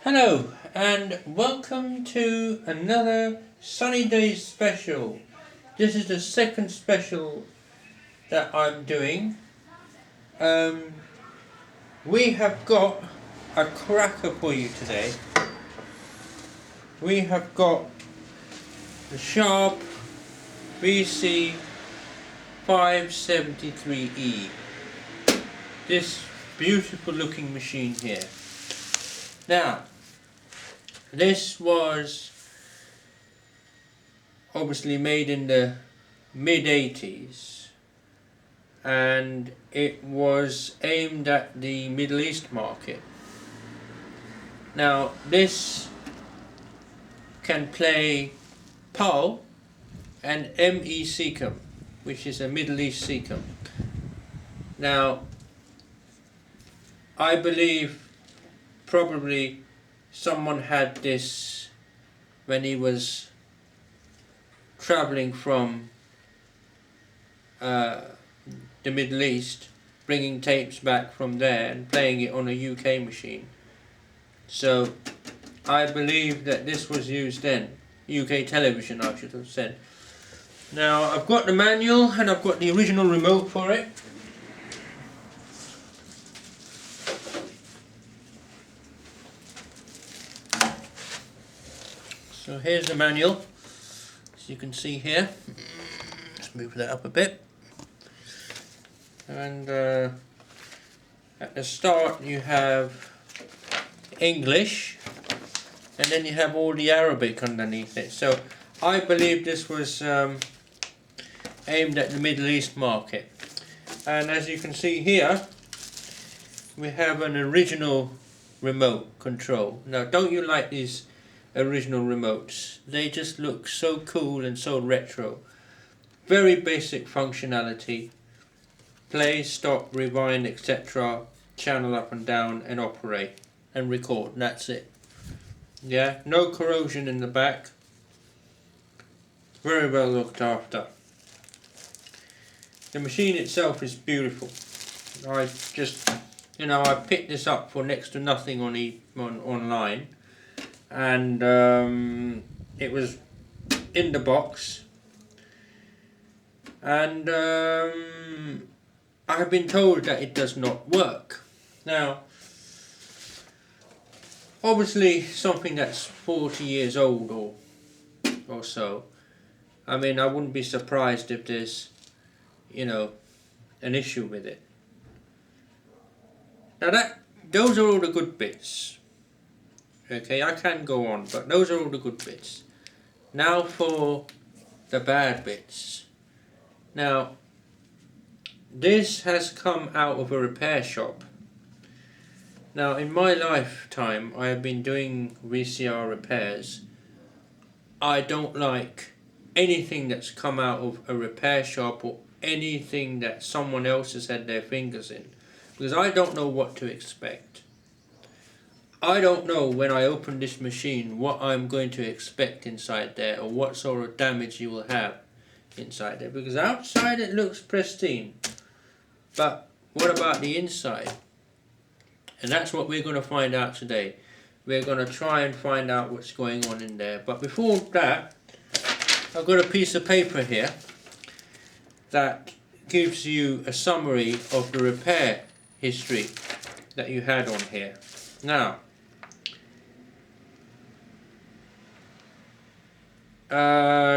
Hello and welcome to another Sunny Days special. This is the second special that I'm doing. We have got a cracker for you today. We have got the Sharp VC-573E. This beautiful looking machine here. Now, this was obviously made in the mid-80s and it was aimed at the Middle East market. Now this can play PAL and ME Secum, which is a Middle East Secum. Now I believe probably someone had this when he was travelling from the Middle East, bringing tapes back from there and playing it on a UK machine. So I believe that this was used then. UK television, I should have said. Now I've got the manual and I've got the original remote for it. So here's the manual, as you can see here. Let's move that up a bit. And at the start you have English, and then you have all the Arabic underneath it. So I believe this was aimed at the Middle East market. And as you can see here, we have an original remote control. Now don't you like these original remotes? They just look so cool and so retro. Very basic functionality. Play, stop, rewind, etc. Channel up and down and operate and record, and that's it. Yeah, no corrosion in the back. Very well looked after. The machine itself is beautiful. I just, I picked this up for next to nothing online. And it was in the box, and I have been told that it does not work. Now obviously something that's 40 years old or so, I mean, I wouldn't be surprised if there's an issue with it. Now those are all the good bits. Okay, I can go on, but those are all the good bits. Now for the bad bits. Now, this has come out of a repair shop. Now, in my lifetime, I have been doing VCR repairs. I don't like anything that's come out of a repair shop or anything that someone else has had their fingers in, because I don't know what to expect. I don't know when I open this machine what I'm going to expect inside there, or what sort of damage you will have inside there, because outside it looks pristine, but what about the inside? And that's what we're going to find out today. We're going to try and find out what's going on in there. But before that, I've got a piece of paper here that gives you a summary of the repair history that you had on here. Now,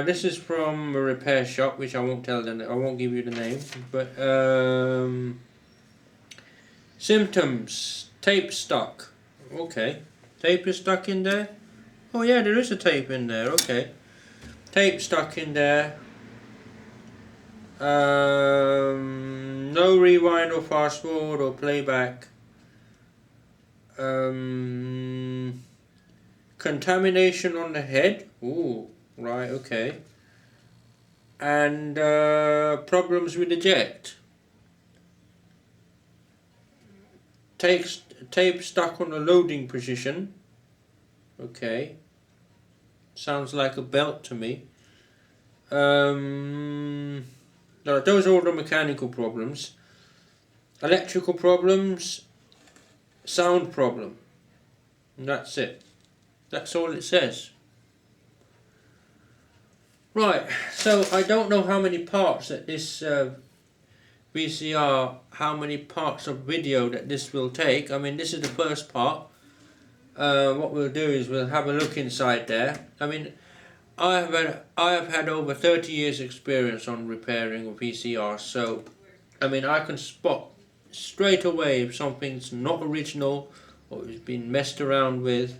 this is from a repair shop, which I won't give you the name, but symptoms: tape stuck. Okay, tape is stuck in there. Oh yeah, there is a tape in there. Okay, tape stuck in there. No rewind or fast forward or playback. Contamination on the head. Ooh. Right, okay. And problems with the jet. Tape stuck on the loading position. Okay. Sounds like a belt to me. Those are all the mechanical problems. Electrical problems. Sound problem. And that's it. That's all it says. Right, so I don't know how many parts that this VCR, how many parts of video that this will take. I mean, this is the first part. What we'll do is we'll have a look inside there. I mean, I have had over 30 years experience on repairing VCRs, so I mean I can spot straight away if something's not original or it's been messed around with.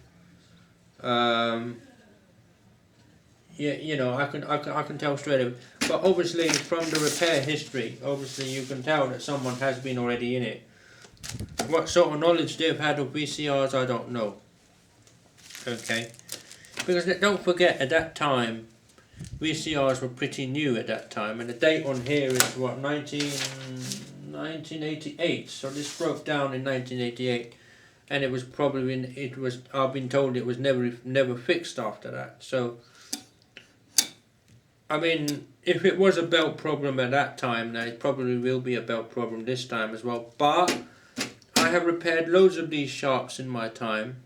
Yeah, you know, I can tell straight away. But obviously from the repair history, obviously you can tell that someone has been already in it. What sort of knowledge they've had of VCRs, I don't know. Okay, because don't forget, at that time VCRs were pretty new at that time, and the date on here is what, 1988. So this broke down in 1988, and it was probably I've been told it was never fixed after that. So I mean, if it was a belt problem at that time, then it probably will be a belt problem this time as well. But I have repaired loads of these Sharps in my time,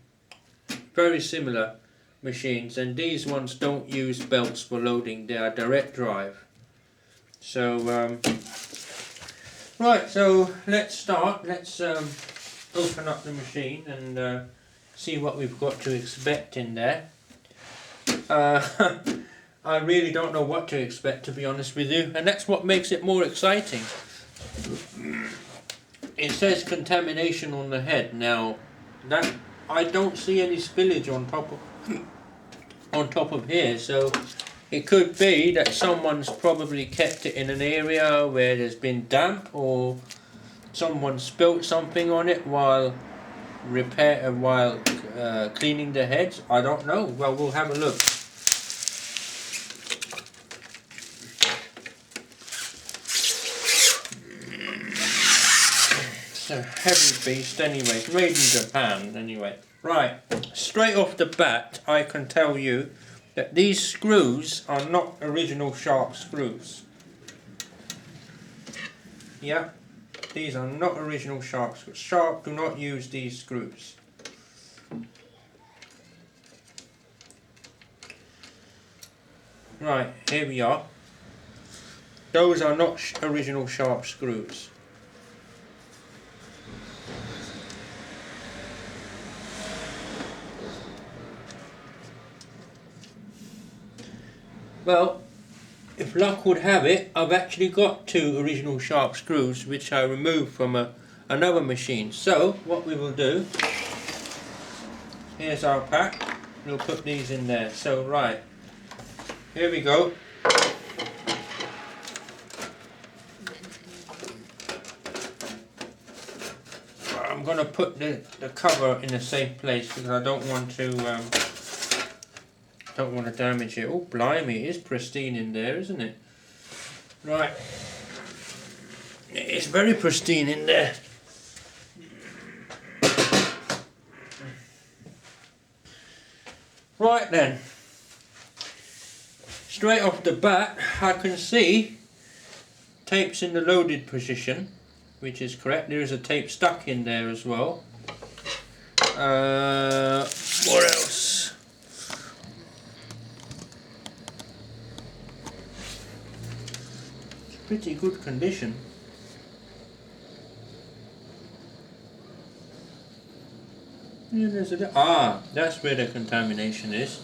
very similar machines, and these ones don't use belts for loading, they are direct drive. So right, so let's start. Let's open up the machine and see what we've got to expect in there. I really don't know what to expect, to be honest with you, and that's what makes it more exciting. It says contamination on the head. Now that I don't see any spillage on top of here, so it could be that someone's probably kept it in an area where there's been damp, or someone spilt something on it while cleaning the heads. I don't know. Well, we'll have a look. It's a heavy beast anyway. It's made in Japan anyway. Right, straight off the bat I can tell you that these screws are not original Sharp screws. Yeah, these are not original Sharp screws. Sharp do not use these screws. Right, here we are. Those are not original Sharp screws. Well, if luck would have it, I've actually got two original Sharp screws which I removed from another machine. So what we will do, here's our pack, we'll put these in there. So right, here we go. I'm going to put the cover in a safe place because I don't want to damage it. Oh blimey, it is pristine in there, isn't it? Right, it's very pristine in there. Right then, straight off the bat I can see tape's in the loaded position, which is correct. There is a tape stuck in there as well. What else? Pretty good condition. Yeah, that's where the contamination is.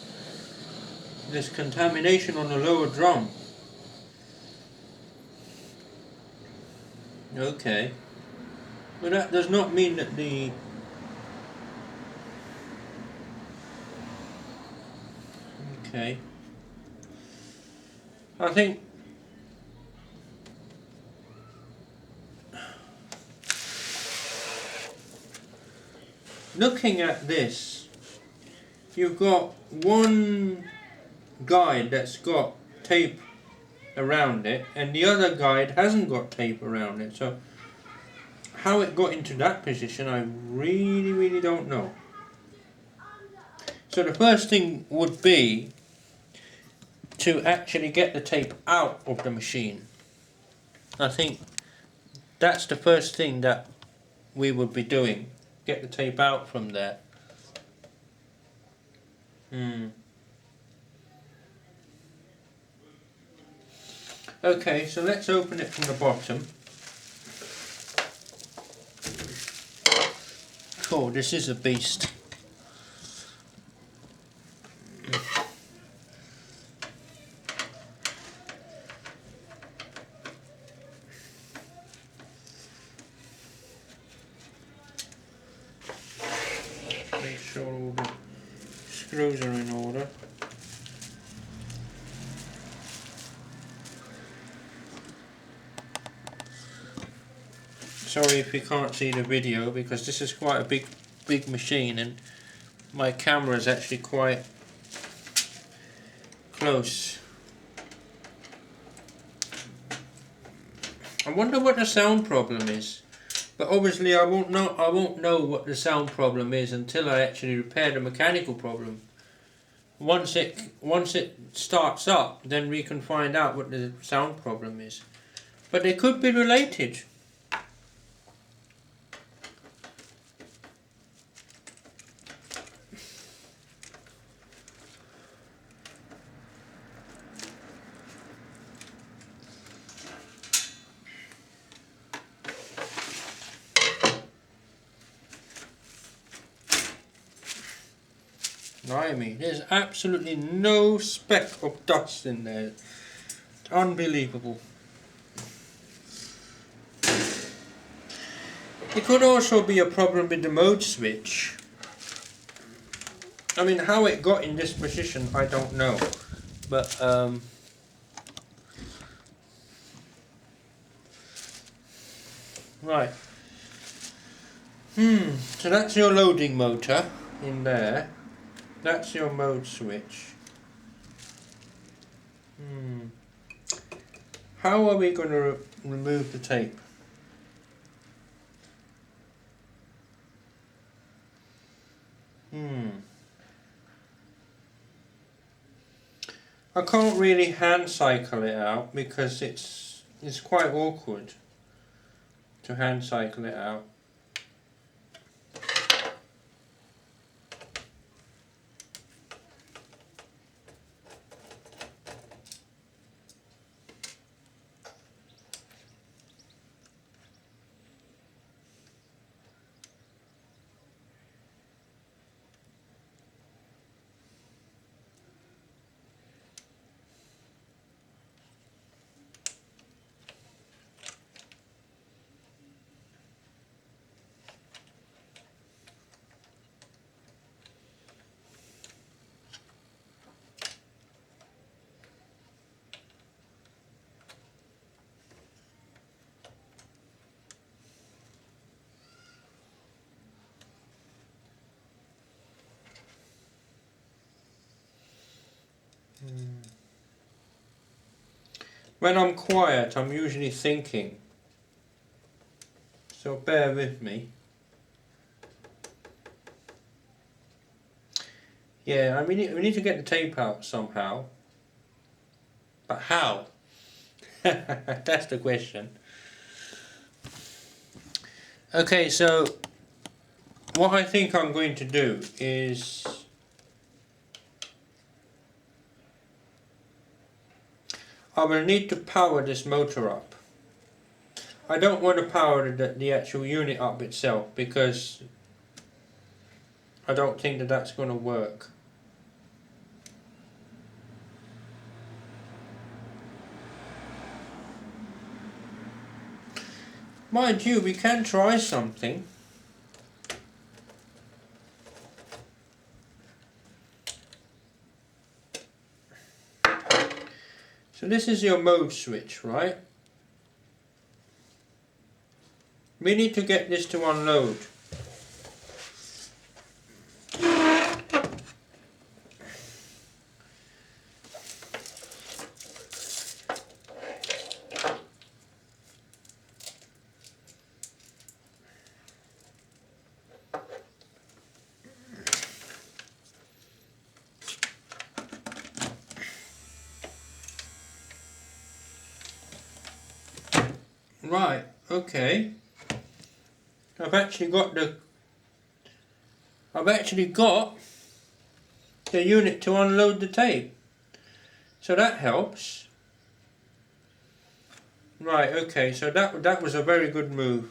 There's contamination on the lower drum. Okay. But that does not mean that the okay. I think looking at this, you've got one guide that's got tape around it and the other guide hasn't got tape around it. So how it got into that position, I really don't know. So the first thing would be to actually get the tape out of the machine. I think that's the first thing that we would be doing. Get the tape out from there. Okay, so let's open it from the bottom. Oh, this is a beast. Make sure all the screws are in order. Sorry if you can't see the video, because this is quite a big machine and my camera is actually quite close. I wonder what the sound problem is, but obviously I won't know what the sound problem is until I actually repair the mechanical problem. Once it starts up, then we can find out what the sound problem is. But they could be related. Blimey, there's absolutely no speck of dust in there. It's unbelievable. It could also be a problem with the mode switch. I mean, how it got in this position, I don't know. But, right. So that's your loading motor in there. That's your mode switch. How are we going to remove the tape? I can't really hand cycle it out because it's quite awkward to hand cycle it out. When I'm quiet, I'm usually thinking, so bear with me. Yeah, we need to get the tape out somehow. But how? That's the question. Okay, so what I think I'm going to do is I will need to power this motor up. I don't want to power the actual unit up itself because I don't think that that's going to work. Mind you, we can try something. So this is your mode switch, right? We need to get this to unload. Right, okay. I've actually got the unit to unload the tape. So that helps. Right, okay, so that was a very good move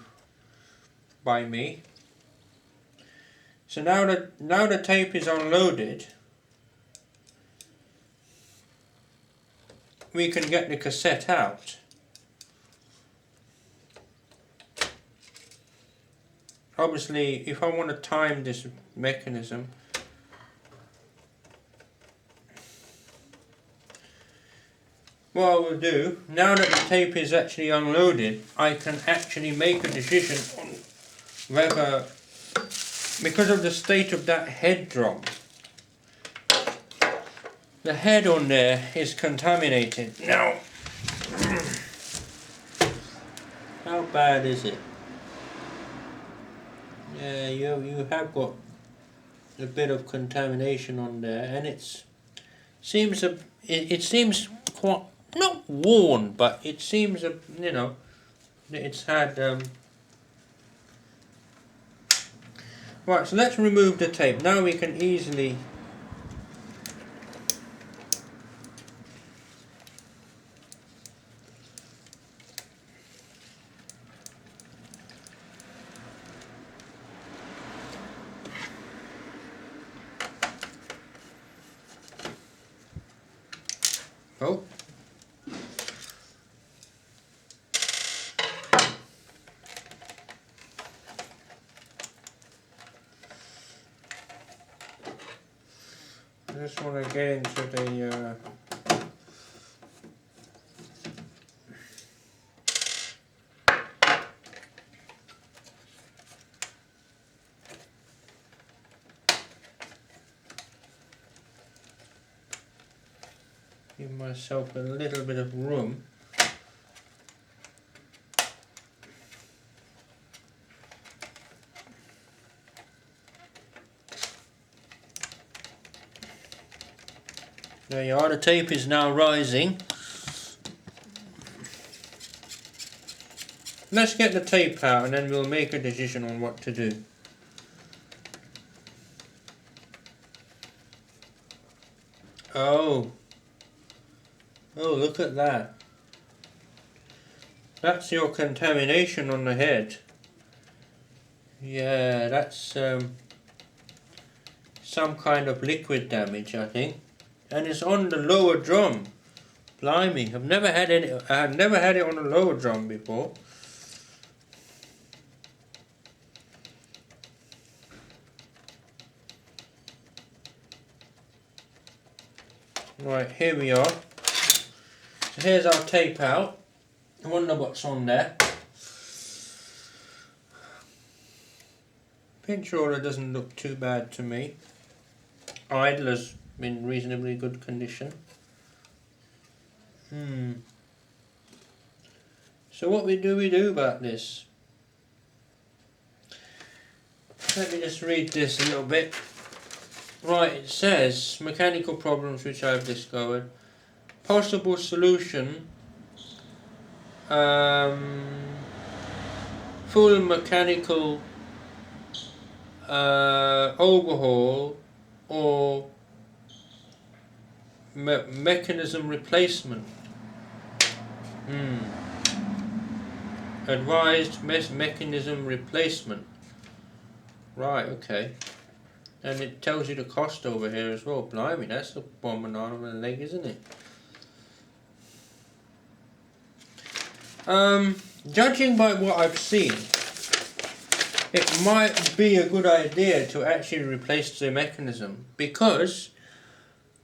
by me. So now the tape is unloaded, we can get the cassette out. Obviously, if I want to time this mechanism, what I will do, now that the tape is actually unloaded, I can actually make a decision on whether, because of the state of that head drum, the head on there is contaminated. Now, how bad is it? Yeah, you have got a bit of contamination on there, and it seems quite, not worn, but it seems you know, it's had right. So let's remove the tape. Now we can easily oh. I just want to get into the give myself a little bit of room. There you are, the tape is now rising. Let's get the tape out and then we'll make a decision on what to do. Oh, look at that. That's your contamination on the head. Yeah, that's some kind of liquid damage, I think. And it's on the lower drum. Blimey, I had never had it on the lower drum before. Right, here we are. So here's our tape out. I wonder what's on there. Pinch roller doesn't look too bad to me. Idler's in reasonably good condition. So what do we do about this? Let me just read this a little bit. Right, it says mechanical problems which I've discovered. Possible solution: full mechanical overhaul or mechanism replacement. Advised mechanism replacement. Right, okay. And it tells you the cost over here as well. Blimey, that's a bomb and on a leg, isn't it? Judging by what I've seen, it might be a good idea to actually replace the mechanism, because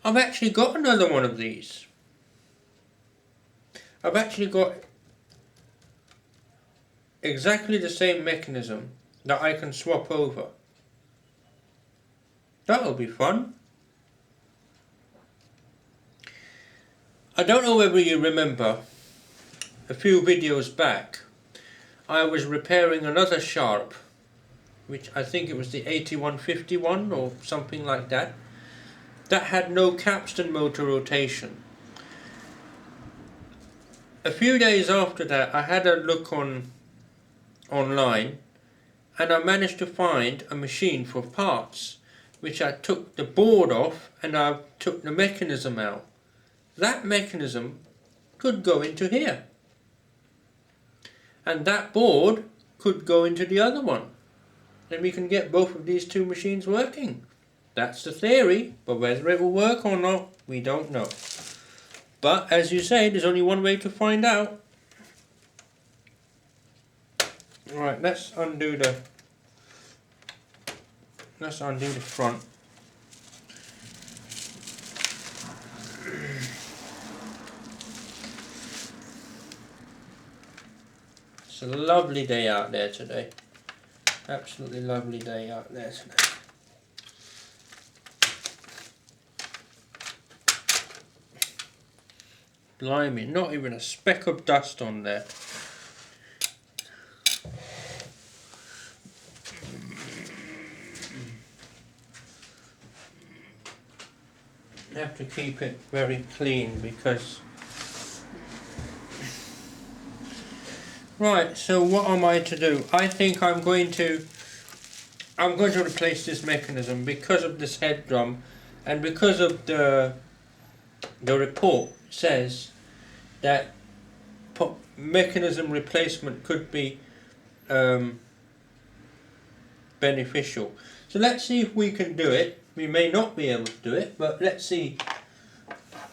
I've actually got another one of these. I've actually got exactly the same mechanism that I can swap over. That'll be fun. I don't know whether you remember, a few videos back I was repairing another Sharp, which I think it was the 8151 or something like that, that had no capstan motor rotation. A few days after that I had a look online and I managed to find a machine for parts which I took the board off and I took the mechanism out. That mechanism could go into here. And that board could go into the other one. Then we can get both of these two machines working. That's the theory, but whether it will work or not, we don't know. But as you say, there's only one way to find out. Right, let's undo the front. It's a lovely day out there today. Absolutely lovely day out there today. Blimey, not even a speck of dust on there. I have to keep it very clean because... Right, so what am I to do? I think I'm going to replace this mechanism because of this head drum, and because of the report says that mechanism replacement could be beneficial. So let's see if we can do it. We may not be able to do it, but let's see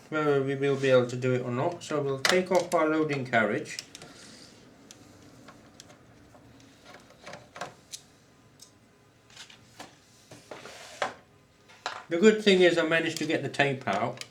whether we will be able to do it or not. So we'll take off our loading carriage. The good thing is I managed to get the tape out.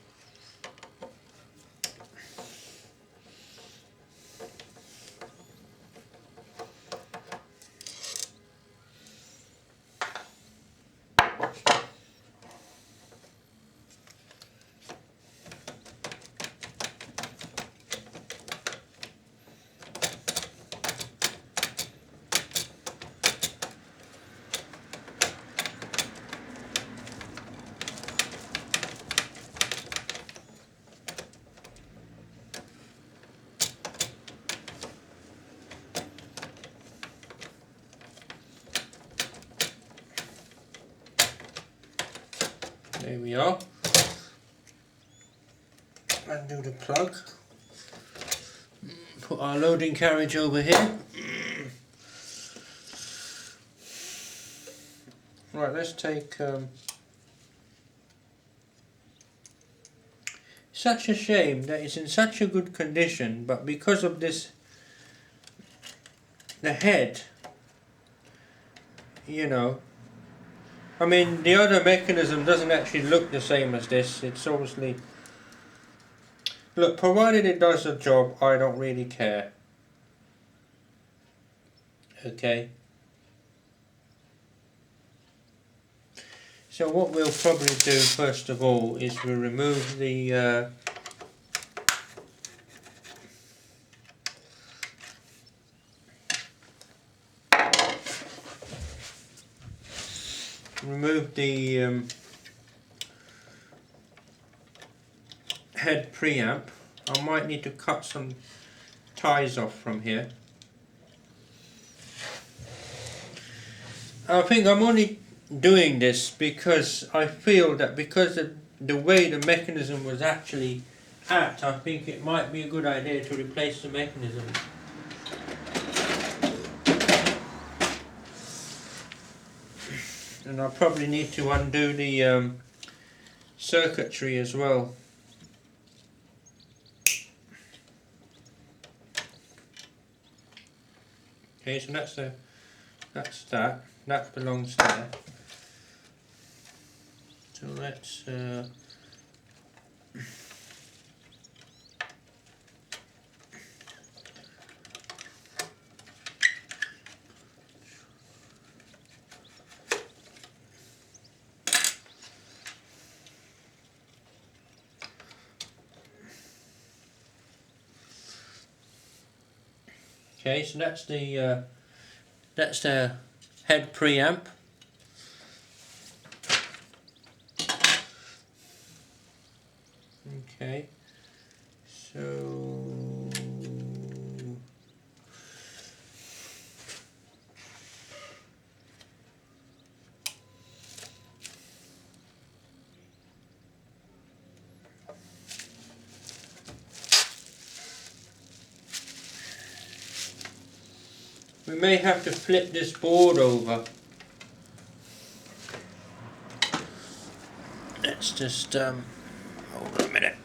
There we are. Undo the plug. Put our loading carriage over here. Right, let's take... Such a shame that it's in such a good condition, but because of this, the head, you know, I mean, the other mechanism doesn't actually look the same as this. It's obviously... Look, provided it does the job, I don't really care. Okay. So what we'll probably do first of all is we'll remove the... head preamp. I might need to cut some ties off from here. I think I'm only doing this because I feel that because of the way the mechanism was actually at, I think it might be a good idea to replace the mechanism. And I'll probably need to undo the circuitry as well. Okay, so that's that belongs there. So let's okay, so that's the head preamp. Okay, so we may have to flip this board over. Let's just hold on a minute.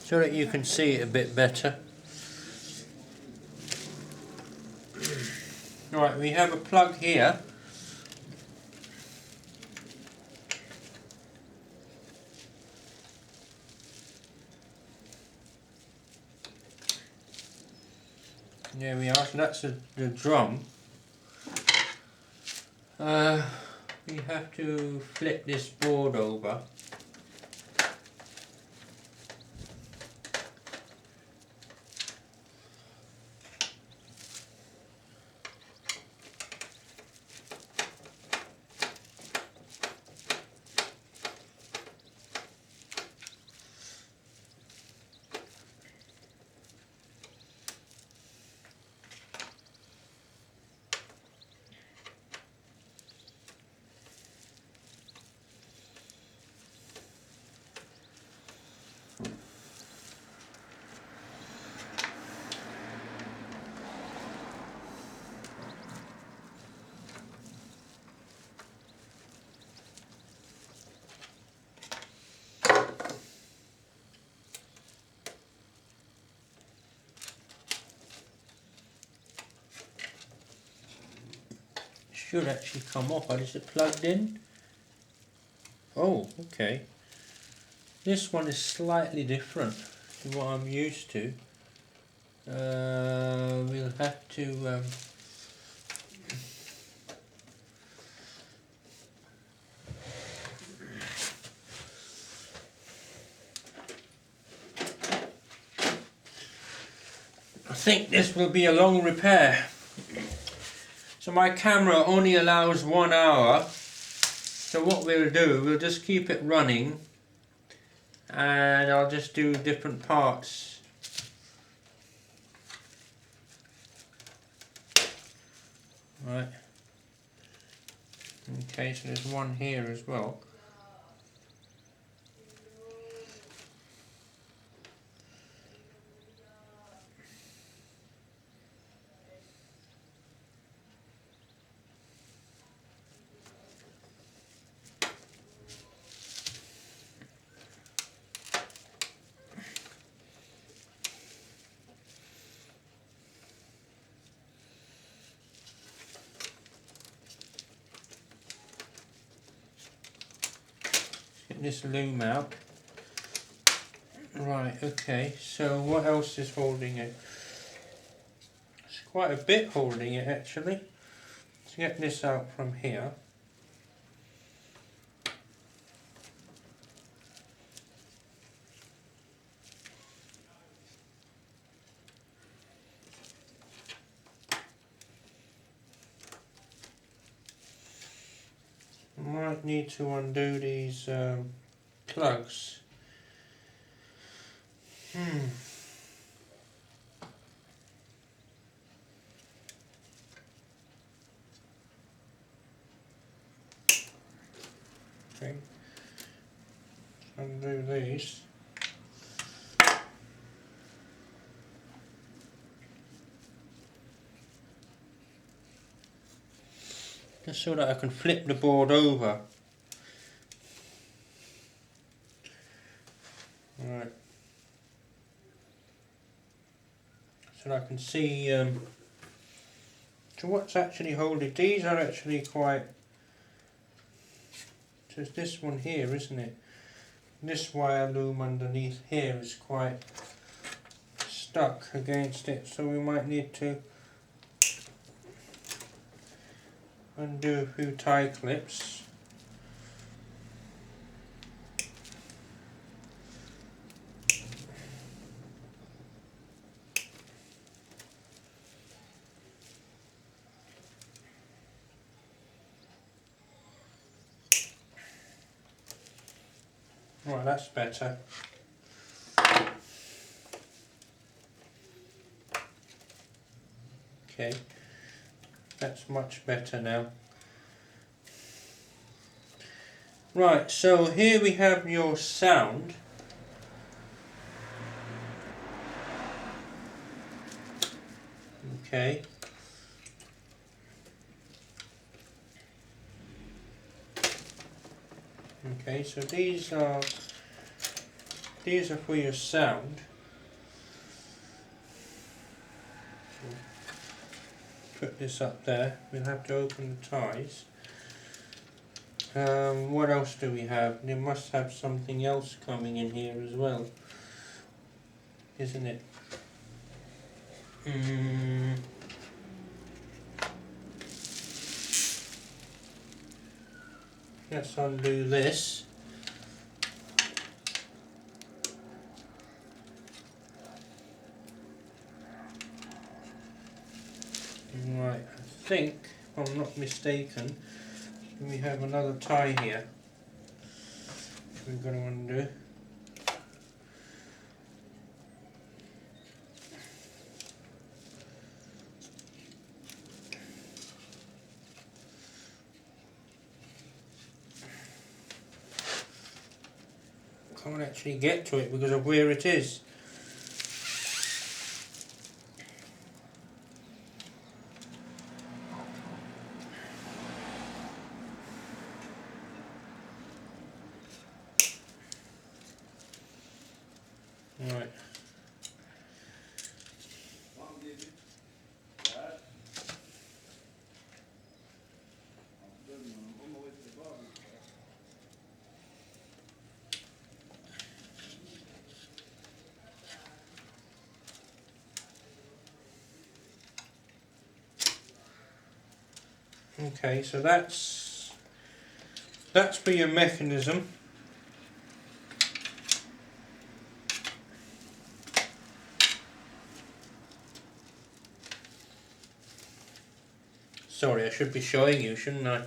So that you can see it a bit better. Right, we have a plug here. There we are, so that's the drum. We have to flip this board over. Should actually come off. Is it plugged in? Oh, okay. This one is slightly different to what I'm used to. We'll have to I think this will be a long repair. So my camera only allows 1 hour. So what we'll do, we'll just keep it running and I'll just do different parts. Right. Okay, so there's one here as well. Get this loom out. Right, okay, so what else is holding it? It's quite a bit holding it actually. Let's get this out from here. Might need to undo these plugs. Okay. Undo these. Just so that I can flip the board over. Right. So that I can see so what's actually holding. These are actually quite. So it's this one here, isn't it? This wire loom underneath here is quite stuck against it, so we might need to undo a few tie clips. Right, that's better. Okay. That's much better now. Right, so here we have your sound. Okay. Okay, so these are for your sound. Put this up there. We'll have to open the ties. What else do we have? There must have something else coming in here as well, isn't it? Let's undo this. Right, I think, if I'm not mistaken, we have another tie here we're going to undo. Can't actually get to it because of where it is. Right. Okay, so that's for your mechanism. Sorry, I should be showing you, shouldn't I?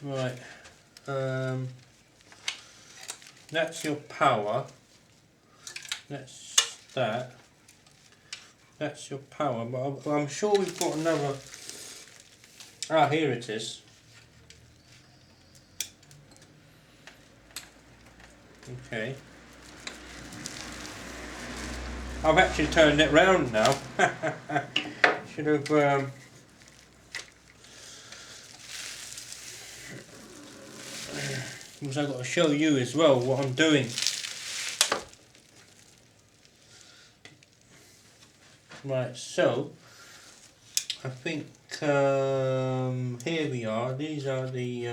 Right. That's your power. That's that. That's your power, but I'm sure we've got another. Ah, here it is. Okay. I've actually turned it round now. Should have because I've got to show you as well what I'm doing. Right, so I think here we are. These are the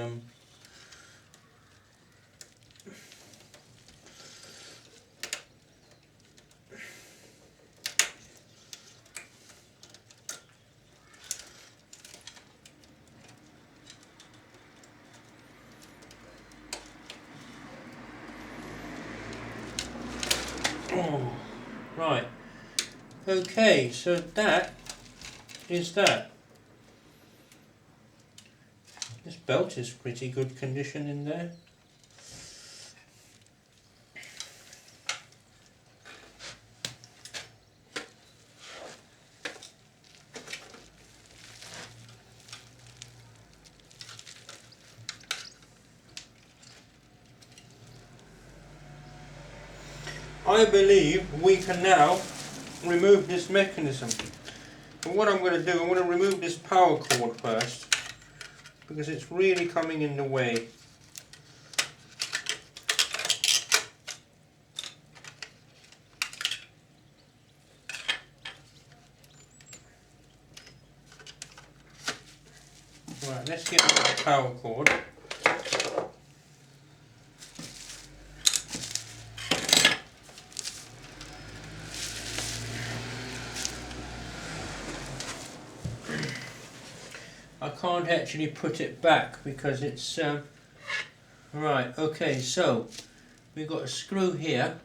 oh, right. Okay, so that is that. This belt is pretty good condition in there. I believe we can now remove this mechanism. But what I'm going to do, I'm going to remove this power cord first, because it's really coming in the way. Right, let's get rid of the power cord. I can't actually put it back because it's right. Okay, so we've got a screw here.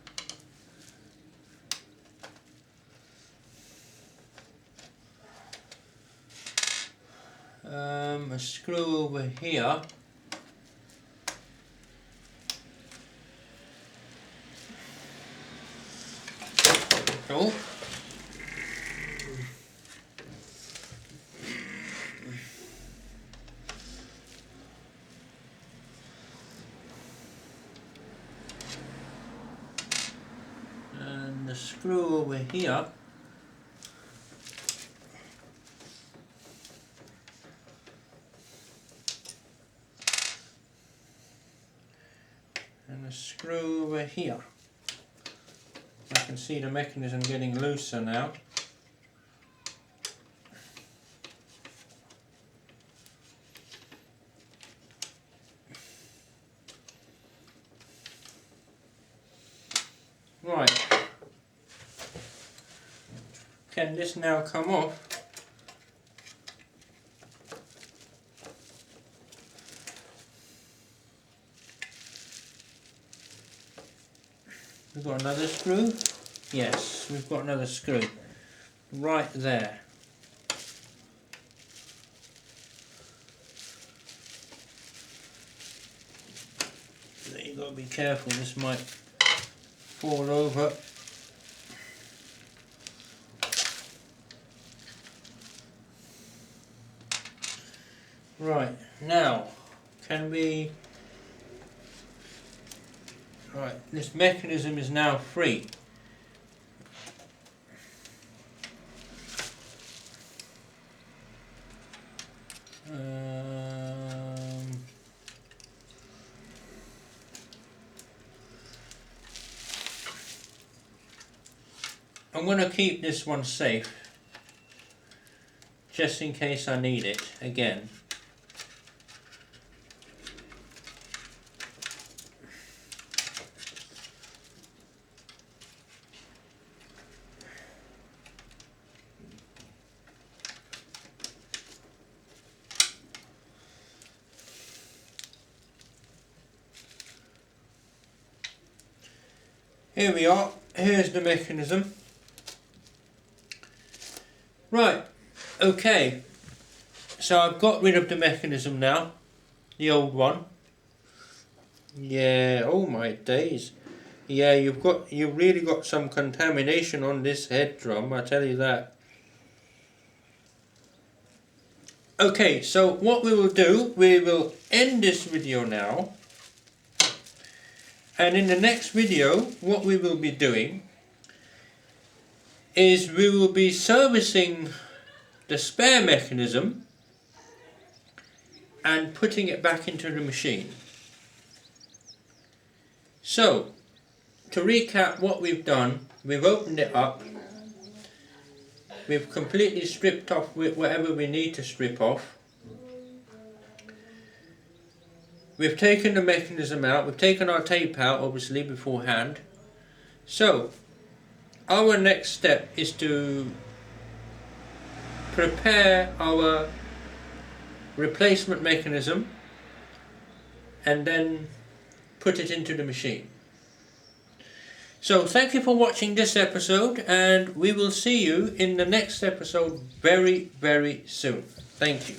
A screw over here. Oh. And the screw over here. And a screw over here. I can see the mechanism getting looser now. Right. Can this now come off? We've got another screw? Yes, we've got another screw. Right there. So you've got to be careful, this might fall over. Right, now, can we... Right, this mechanism is now free. I'm going to keep this one safe, just in case I need it again. Here we are, here's the mechanism. Right, okay, so I've got rid of the mechanism now, the old one. Yeah, oh my days. Yeah, you've really got some contamination on this head drum, I tell you that. Okay, so what we will do, we will end this video now. And in the next video, what we will be doing is we will be servicing the spare mechanism and putting it back into the machine. So, to recap what we've done, we've opened it up, we've completely stripped off whatever we need to strip off. We've taken the mechanism out, we've taken our tape out obviously beforehand. So, our next step is to prepare our replacement mechanism and then put it into the machine. So thank you for watching this episode, and we will see you in the next episode very, very soon. Thank you.